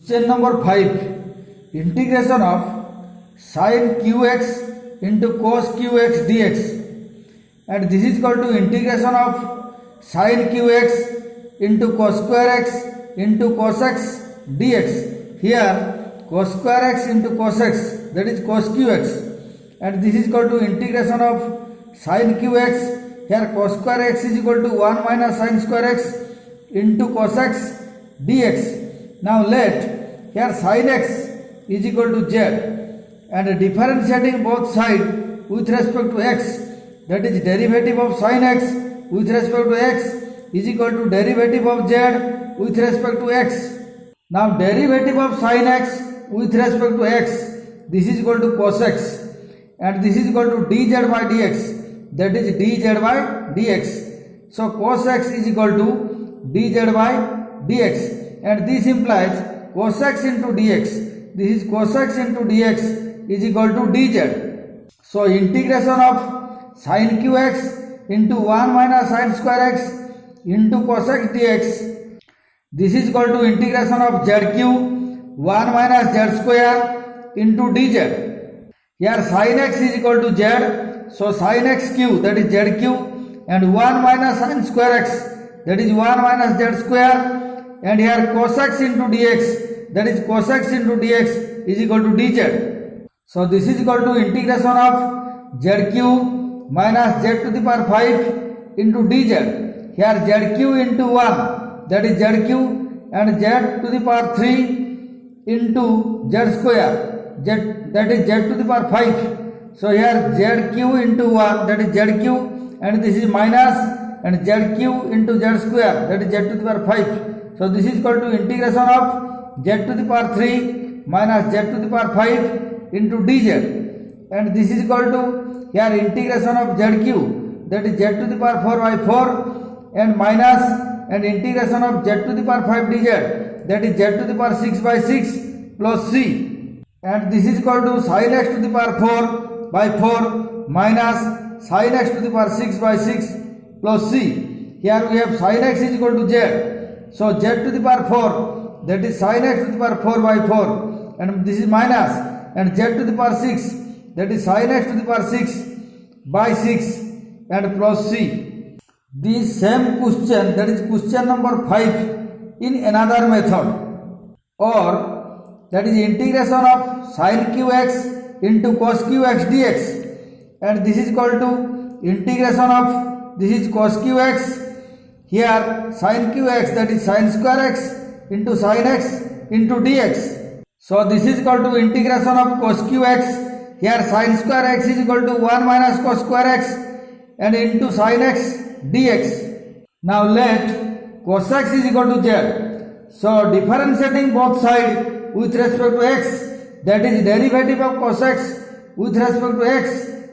Question number 5. Integration of sin qx into cos qx dx, and this is equal to integration of sin qx into cos square x into cos x dx. Here cos square x into cos x, that is cos qx, and this is equal to integration of sin qx. Here cos square x is equal to 1 minus sin square x into cos x dx. Now let here sin x is equal to z, and differentiating both sides with respect to x, that is derivative of sin x with respect to x is equal to derivative of z with respect to x. Now derivative of sin x with respect to x, this is equal to cos x, and this is equal to dz by dx, that is dz by dx. So cos x is equal to dz by dx, and this implies cos x into dx. This is cos x into dx is equal to dz. So integration of sin qx into 1 minus sin square x into cos x dx, this is equal to integration of zq 1 minus z square into dz. Here sin x is equal to z, so sin x cube, that is zq, and 1 minus sin square x, that is 1 minus z square, and here cos x into dx, that is cos x into dx is equal to dz. So this is equal to integration of zq minus z to the power 5 into dz. Here zq into 1, that is zq, and z to the power 3 into z square, that is z to the power 5. So here zq into 1, that is zq, and this is minus, and zq into z square, that is z to the power 5. So this is equal to integration of z to the power 3 minus z to the power 5 into dz, and this is equal to here integration of zq, that is z to the power 4 by 4, and minus, and integration of z to the power 5 dz, that is z to the power 6 by 6 plus c, and this is equal to sin x to the power 4 by 4 minus sin x to the power 6 by 6 plus c. Here we have sin x is equal to z. So z to the power 4, that is sin x to the power 4 by 4, and this is minus, and z to the power 6, that is sin x to the power 6 by 6 and plus c. The same question, that is question number 5, in another method, or that is integration of sin qx into cos qx dx, and this is equal to integration of, this is cos qx, here sin qx, that is sin square x into sin x into dx. So this is equal to integration of cos qx, here sin square x is equal to 1 minus cos square x and into sin x dx. Now let cos x is equal to z. So differentiating both sides with respect to x, that is derivative of cos x with respect to x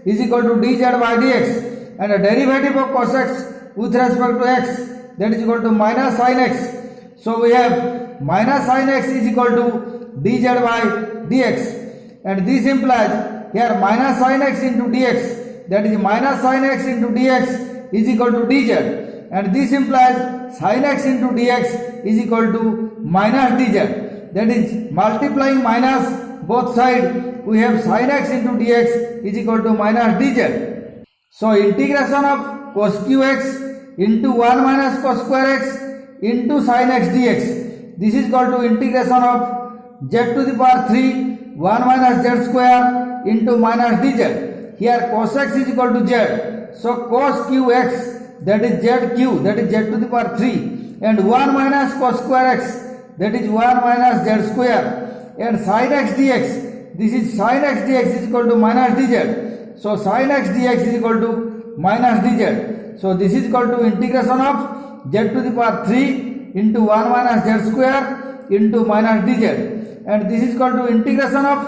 is equal to dz by dx, and a derivative of cos x with respect to x, that is equal to minus sin x. So we have minus sin x is equal to dz by dx, and this implies here minus sin x into dx, that is minus sin x into dx is equal to dz, and this implies sin x into dx is equal to minus dz, that is multiplying minus both sides we have sin x into dx is equal to minus dz. So integration of cos qx into 1 minus cos square x into sin x dx, this is equal to integration of z to the power 3 1 minus z square into minus dz. Here cos x is equal to z, so cos qx, that is zq, that is z to the power 3, and 1 minus cos square x, that is 1 minus z square, and sin x dx, this is sin x dx is equal to minus dz. So sin x dx is equal to minus dz. So this is equal to integration of z to the power 3 into 1 minus z square into minus dz, and this is equal to integration of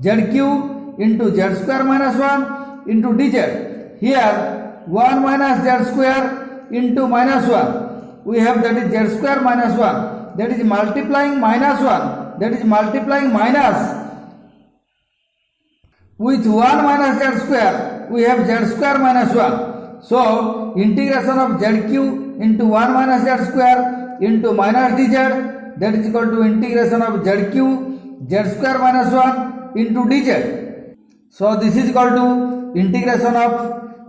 zq into z square minus 1 into dz. Here 1 minus z square into minus 1, we have, that is z square minus 1, that is multiplying minus 1, that is multiplying minus with 1 minus z square, we have z square minus 1. So integration of zq into 1 minus z square into minus dz, that is equal to integration of zq z square minus 1 into dz. So this is equal to integration of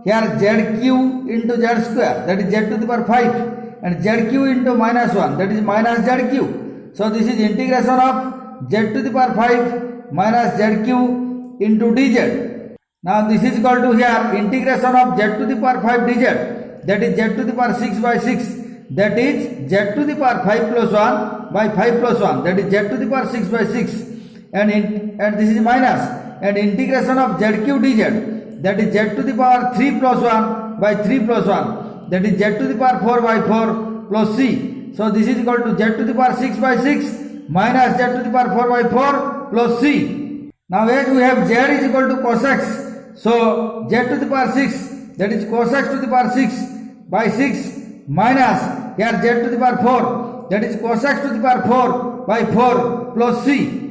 here zq into z square, that is z to the power 5, and zq into minus 1, that is minus zq. So this is integration of z to the power 5 minus zq into dz. Now this is equal to here integration of z to the power 5 dz, that is z to the power 6 by 6, that is z to the power 5 plus 1 by 5 plus 1, that is z to the power 6 by 6, and this is minus, and integration of zq dz, that is z to the power 3 plus 1 by 3 plus 1, that is z to the power 4 by 4 plus c. So this is equal to z to the power 6 by 6 minus z to the power 4 by 4 plus c. Now as we have z is equal to cos x, so z to the power 6, that is cos x to the power 6 by 6 minus here z to the power 4, that is cos x to the power 4 by 4 plus c.